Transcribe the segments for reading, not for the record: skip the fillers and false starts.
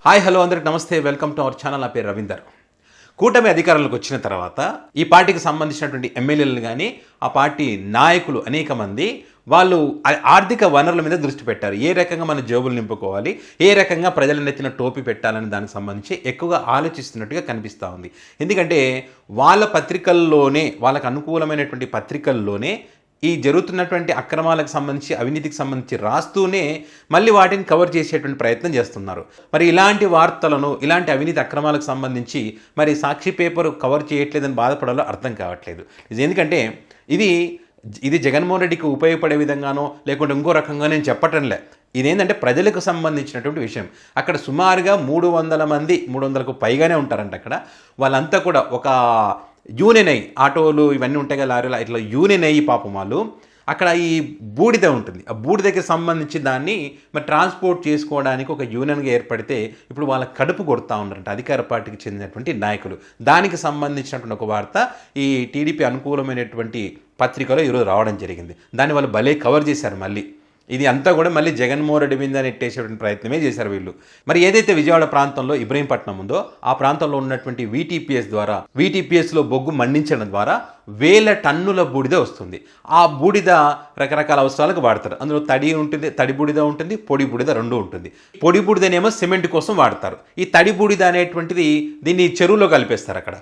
Hi hello అందరికి నమస్తే, welcome to our channel. నా పేరు రవీందర్. కూటమి అధికారంలోకి వచ్చిన తర్వాత ఈ పార్టీకి సంబంధించినటువంటి ఎమ్మెల్యేలు కానీ ఆ పార్టీ నాయకులు అనేక మంది వాళ్ళు ఆర్థిక వనరుల మీద దృష్టి పెట్టారు. ఏ రకంగా మన జేబులు నింపుకోవాలి, ఏ రకంగా ప్రజల నెత్తిన టోపీ పెట్టాలని దానికి సంబంధించి ఎక్కువగా ఆలోచిస్తున్నట్టుగా కనిపిస్తూ ఉంది. ఎందుకంటే వాళ్ళ పత్రికల్లోనే, వాళ్ళకు అనుకూలమైనటువంటి పత్రికల్లోనే ఈ జరుగుతున్నటువంటి అక్రమాలకు సంబంధించి, అవినీతికి సంబంధించి రాస్తూనే మళ్ళీ వాటిని కవర్ చేసేటువంటి ప్రయత్నం చేస్తున్నారు. మరి ఇలాంటి వార్తలను, ఇలాంటి అవినీతి అక్రమాలకు సంబంధించి మరి సాక్షి పేపర్ కవర్ చేయట్లేదని బాధపడాలో అర్థం కావట్లేదు. ఎందుకంటే ఇది జగన్మోహన్ రెడ్డికి ఉపయోగపడే విధంగానో లేకుంటే ఇంకో రకంగా నేను చెప్పటంలే. ఇదేంటంటే ప్రజలకు సంబంధించినటువంటి విషయం. అక్కడ సుమారుగా 300 మంది, 300కు పైగానే ఉంటారంట అక్కడ. వాళ్ళంతా కూడా ఒక యూనియన్ అయ్యి, ఆటోలు ఇవన్నీ ఉంటాయి కదా, లారీలు, ఇట్లా యూనియన్ అయ్యి పాపం వాళ్ళు అక్కడ ఈ బూడిద ఉంటుంది, ఆ బూడిదకి సంబంధించి దాన్ని మరి ట్రాన్స్పోర్ట్ చేసుకోవడానికి ఒక యూనియన్గా ఏర్పడితే ఇప్పుడు వాళ్ళ కడుపు కొడతా ఉన్నారంట అధికార పార్టీకి చెందినటువంటి నాయకులు. దానికి సంబంధించినటువంటి ఒక వార్త ఈ టీడీపీ అనుకూలమైనటువంటి పత్రికలో ఈరోజు రావడం జరిగింది. దాన్ని వాళ్ళు భలే కవర్ చేశారు. మళ్ళీ ఇది అంతా కూడా మళ్ళీ జగన్మోహన్ రెడ్డి మీద నెట్టేసేటువంటి ప్రయత్నమే చేశారు వీళ్ళు. మరి ఏదైతే విజయవాడ ప్రాంతంలో ఇబ్రహీంపట్నం ఉందో ఆ ప్రాంతంలో ఉన్నటువంటి వీటీపీఎస్లో బొగ్గు మండించడం ద్వారా 1000 టన్నుల బూడిద వస్తుంది. ఆ బూడిద రకరకాల అవసరాలకు వాడతారు. అందులో తడి బూడిద ఉంటుంది, పొడి బూడిద రెండు ఉంటుంది. పొడి బూడిదనేమో సిమెంట్ కోసం వాడతారు. ఈ తడి బూడిద అనేటువంటిది దీన్ని చెరువులో కలిపేస్తారు. అక్కడ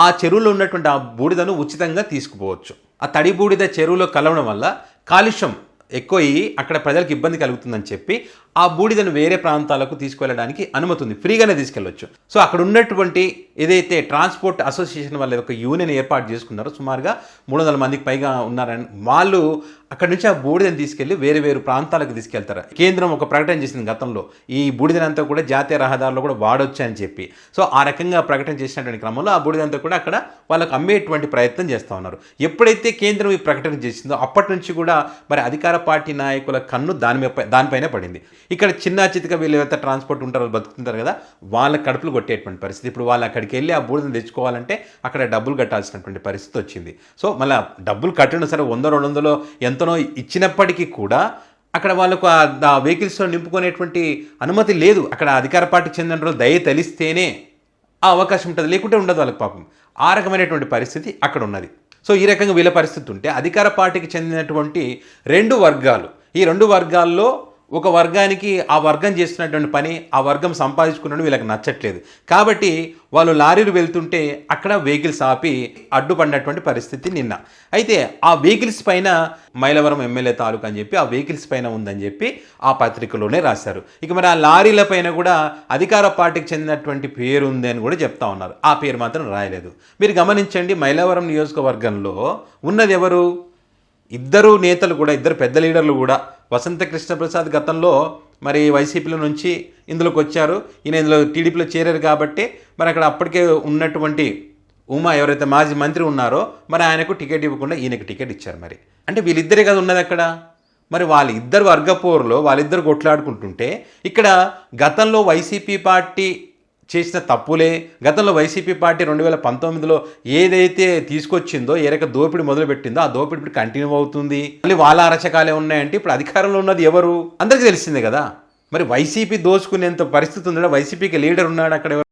ఆ చెరువులో ఉన్నటువంటి ఆ బూడిదను ఉచితంగా తీసుకుపోవచ్చు. ఆ తడి బూడిద చెరువులో కలవడం వల్ల కాలుష్యం ఎక్కువ అక్కడ ప్రజలకు ఇబ్బంది కలుగుతుందని చెప్పి ఆ బూడిదను వేరే ప్రాంతాలకు తీసుకువెళ్ళడానికి అనుమతి ఉంది, ఫ్రీగానే తీసుకెళ్ళొచ్చు. సో అక్కడ ఉన్నటువంటి ఏదైతే ట్రాన్స్పోర్ట్ అసోసియేషన్ వాళ్ళు ఒక యూనియన్ ఏర్పాటు చేసుకున్నారో, సుమారుగా 300 మందికి పైగా ఉన్నారని, వాళ్ళు అక్కడ నుంచి ఆ బూడిదని తీసుకెళ్లి వేరే వేరు ప్రాంతాలకు తీసుకెళ్తారు. కేంద్రం ఒక ప్రకటన చేసింది గతంలో, ఈ బూడిదనంతా కూడా జాతీయ రహదారులు కూడా వాడొచ్చు అని చెప్పి. సో ఆ రకంగా ప్రకటన చేసినటువంటి క్రమంలో ఆ బూడిదంతా కూడా అక్కడ వాళ్ళకు అమ్మేటువంటి ప్రయత్నం చేస్తూ ఉన్నారు. ఎప్పుడైతే కేంద్రం ఈ ప్రకటన చేసిందో అప్పటి నుంచి కూడా మరి అధికార పార్టీ నాయకుల కన్ను దానిపైనే పడింది. ఇక్కడ చిన్న చితిక వీళ్ళు ఎవరైతే ట్రాన్స్పోర్ట్ ఉంటారో, బతుకుతుంటారు కదా, వాళ్ళ కడుపులు కొట్టేటువంటి పరిస్థితి. ఇప్పుడు వాళ్ళు అక్కడికి వెళ్ళి ఆ బూడిదని తెచ్చుకోవాలంటే అక్కడ డబ్బులు కట్టాల్సినటువంటి పరిస్థితి వచ్చింది. సో మళ్ళీ డబ్బులు కట్టడం సరే 100-200 ఎంతనో ఇచ్చినప్పటికీ కూడా అక్కడ వాళ్ళకు ఆ వెహికల్స్లో నింపుకునేటువంటి అనుమతి లేదు. అక్కడ అధికార పార్టీకి చెందిన దయ తెలిస్తేనే ఆ అవకాశం ఉంటుంది, లేకుంటే ఉండదు వాళ్ళకి పాపం. ఆ రకమైనటువంటి పరిస్థితి అక్కడ ఉన్నది. సో ఈ రకంగా వీళ్ళ పరిస్థితి ఉంటే అధికార పార్టీకి చెందినటువంటి 2 వర్గాలు, ఈ 2 వర్గాల్లో ఒక వర్గానికి ఆ వర్గం చేస్తున్నటువంటి పని, ఆ వర్గం సంపాదించుకున్నట్టు వీళ్ళకి నచ్చట్లేదు. కాబట్టి వాళ్ళు లారీలు వెళ్తుంటే అక్కడ వెహికల్స్ ఆపి అడ్డుపడినటువంటి పరిస్థితి నిన్న. అయితే ఆ వెహికల్స్ పైన మైలవరం ఎమ్మెల్యే తాలూకా అని చెప్పి ఆ వెహికల్స్ పైన ఉందని చెప్పి ఆ పత్రికలోనే రాశారు. ఇక మరి ఆ లారీల పైన కూడా అధికార పార్టీకి చెందినటువంటి పేరు ఉంది అని కూడా చెప్తా ఉన్నారు. ఆ పేరు మాత్రం రాయలేదు. మీరు గమనించండి, మైలవరం నియోజకవర్గంలో ఉన్నది ఎవరు? ఇద్దరు నేతలు కూడా, ఇద్దరు పెద్ద లీడర్లు కూడా. వసంత కృష్ణప్రసాద్ గతంలో మరి వైసీపీలో నుంచి ఇందులోకి వచ్చారు, ఈయన ఇందులో టీడీపీలో చేరారు కాబట్టి మరి అక్కడ అప్పటికే ఉన్నటువంటి ఉమా ఎవరైతే మాజీ మంత్రి ఉన్నారో మరి ఆయనకు టికెట్ ఇవ్వకుండా ఈయనకు టికెట్ ఇచ్చారు. మరి అంటే వీళ్ళిద్దరే కదా ఉన్నది అక్కడ. మరి వాళ్ళిద్దరు వర్గపోరులో వాళ్ళిద్దరు కొట్లాడుకుంటుంటే ఇక్కడ గతంలో వైసీపీ పార్టీ చేసిన తప్పులే, గతంలో వైసీపీ పార్టీ 2019లో ఏదైతే తీసుకొచ్చిందో, ఏ రకంగా దోపిడీ మొదలుపెట్టిందో ఆ దోపిడీ ఇప్పుడు కంటిన్యూ అవుతుంది. మళ్ళీ వాళ్ళ అరచకాలే ఉన్నాయంటే ఇప్పుడు అధికారంలో ఉన్నది ఎవరు? అందరికీ తెలిసిందే కదా. మరి వైసీపీ దోచుకునేంత పరిస్థితి ఉందా? వైసీపీకి లీడర్ ఉన్నాడు అక్కడ.